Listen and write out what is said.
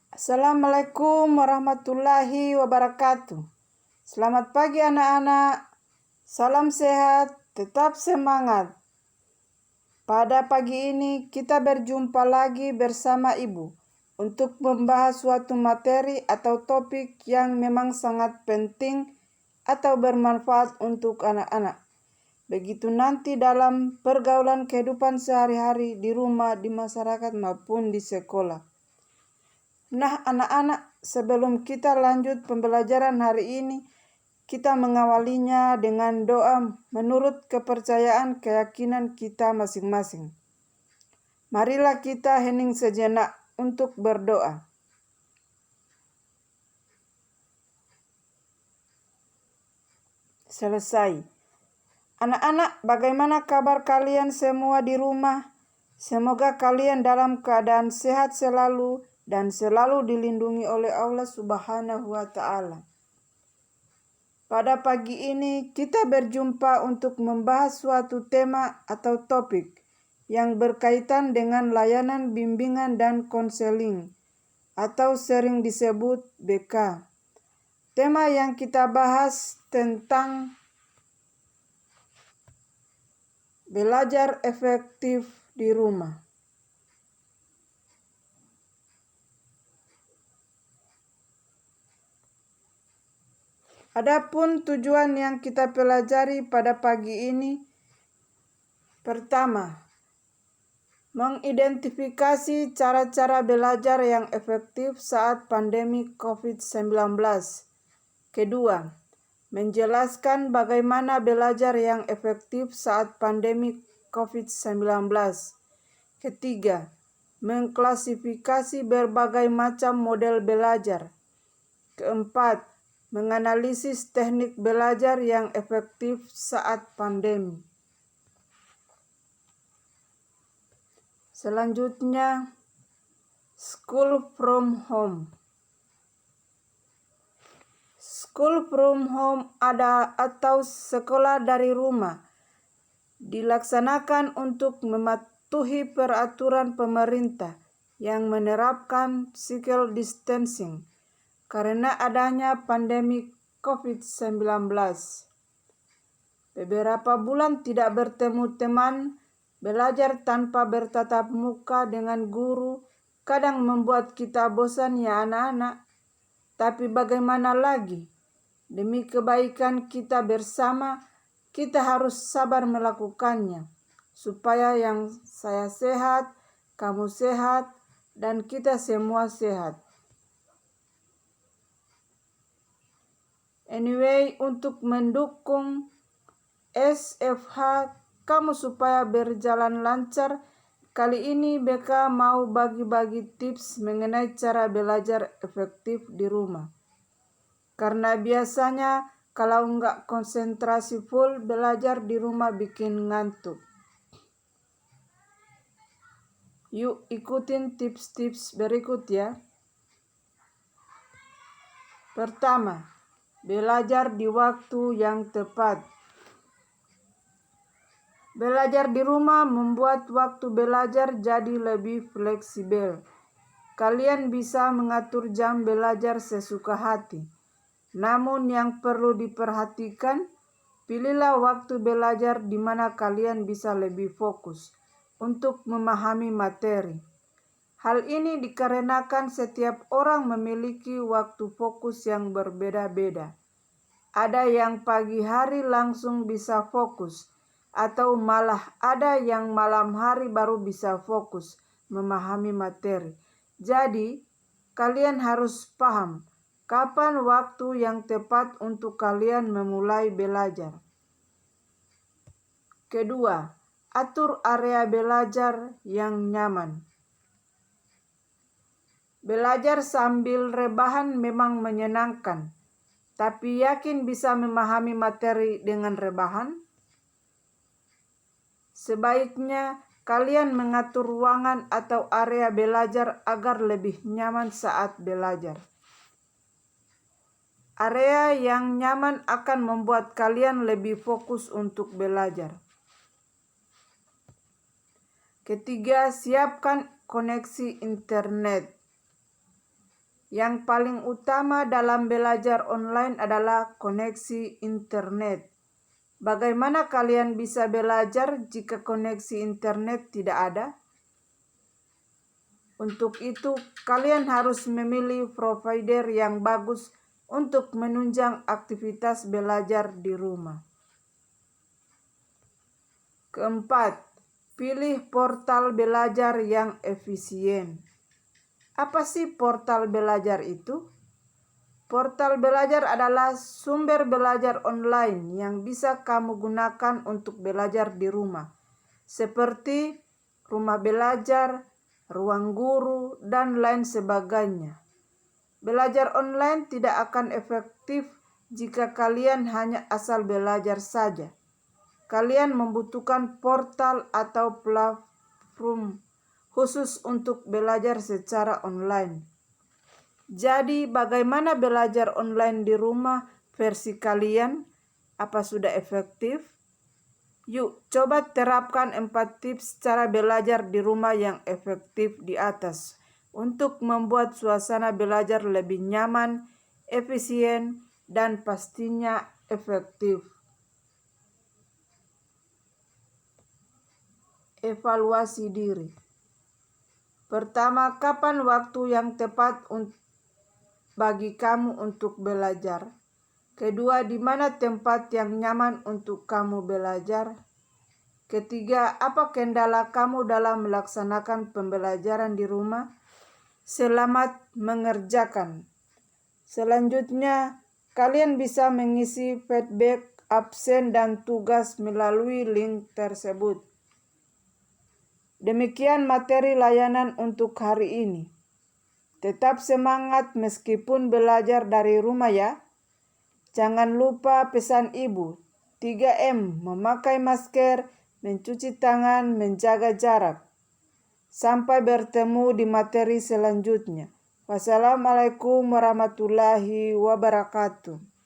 Assalamualaikum warahmatullahi wabarakatuh. Selamat pagi anak-anak. Salam sehat, tetap semangat. Pada pagi ini kita berjumpa lagi bersama Ibu untuk membahas suatu materi atau topik yang memang sangat penting atau bermanfaat untuk anak-anak. Begitu nanti dalam pergaulan kehidupan sehari-hari di rumah, di masyarakat maupun di sekolah. Nah anak-anak, sebelum kita lanjut pembelajaran hari ini, kita mengawalinya dengan doa menurut kepercayaan keyakinan kita masing-masing. Marilah kita hening sejenak untuk berdoa. Selesai. Anak-anak, bagaimana kabar kalian semua di rumah? Semoga kalian dalam keadaan sehat selalu dan selalu dilindungi oleh Allah Subhanahu wa Ta'ala. Pada pagi ini kita berjumpa untuk membahas suatu tema atau topik yang berkaitan dengan layanan bimbingan dan konseling atau sering disebut BK. Tema yang kita bahas tentang belajar efektif di rumah. Adapun tujuan yang kita pelajari pada pagi ini, pertama, mengidentifikasi cara-cara belajar yang efektif saat pandemi COVID-19. Kedua, menjelaskan bagaimana belajar yang efektif saat pandemi COVID-19. Ketiga, mengklasifikasi berbagai macam model belajar. Keempat, menganalisis teknik belajar yang efektif saat pandemi. Selanjutnya, school from home. School from home atau sekolah dari rumah dilaksanakan untuk mematuhi peraturan pemerintah yang menerapkan physical distancing karena adanya pandemi COVID-19. Beberapa bulan tidak bertemu teman, belajar tanpa bertatap muka dengan guru kadang membuat kita bosan ya anak-anak. Tapi bagaimana lagi? Demi kebaikan kita bersama, kita harus sabar melakukannya. Supaya yang saya sehat, kamu sehat, dan kita semua sehat. Anyway, untuk mendukung SFH kamu supaya berjalan lancar, kali ini BK mau bagi-bagi tips mengenai cara belajar efektif di rumah. Karena biasanya kalau nggak konsentrasi full, belajar di rumah bikin ngantuk. Yuk ikutin tips-tips berikut ya. Pertama, belajar di waktu yang tepat. Belajar di rumah membuat waktu belajar jadi lebih fleksibel. Kalian bisa mengatur jam belajar sesuka hati. Namun yang perlu diperhatikan, pilihlah waktu belajar di mana kalian bisa lebih fokus untuk memahami materi. Hal ini dikarenakan setiap orang memiliki waktu fokus yang berbeda-beda. Ada yang pagi hari langsung bisa fokus, atau malah ada yang malam hari baru bisa fokus memahami materi. Jadi, kalian harus paham kapan waktu yang tepat untuk kalian memulai belajar. Kedua, atur area belajar yang nyaman. Belajar sambil rebahan memang menyenangkan, tapi yakin bisa memahami materi dengan rebahan? Sebaiknya kalian mengatur ruangan atau area belajar agar lebih nyaman saat belajar. Area yang nyaman akan membuat kalian lebih fokus untuk belajar. Ketiga, siapkan koneksi internet. Yang paling utama dalam belajar online adalah koneksi internet. Bagaimana kalian bisa belajar jika koneksi internet tidak ada? Untuk itu, kalian harus memilih provider yang bagus untuk menunjang aktivitas belajar di rumah. Keempat, pilih portal belajar yang efisien. Apa sih portal belajar itu? Portal belajar adalah sumber belajar online yang bisa kamu gunakan untuk belajar di rumah, seperti rumah belajar, ruang guru, dan lain sebagainya. Belajar online tidak akan efektif jika kalian hanya asal belajar saja. Kalian membutuhkan portal atau platform khusus untuk belajar secara online. Jadi, bagaimana belajar online di rumah versi kalian? Apa sudah efektif? Yuk, coba terapkan 4 tips cara belajar di rumah yang efektif di atas untuk membuat suasana belajar lebih nyaman, efisien, dan pastinya efektif. Evaluasi diri. Pertama, kapan waktu yang tepat bagi kamu untuk belajar? Kedua, di mana tempat yang nyaman untuk kamu belajar? Ketiga, apa kendala kamu dalam melaksanakan pembelajaran di rumah? Selamat mengerjakan. Selanjutnya, kalian bisa mengisi feedback, absen, dan tugas melalui link tersebut. Demikian materi layanan untuk hari ini. Tetap semangat meskipun belajar dari rumah ya. Jangan lupa pesan ibu, 3M, memakai masker, mencuci tangan, menjaga jarak. Sampai bertemu di materi selanjutnya. Wassalamualaikum warahmatullahi wabarakatuh.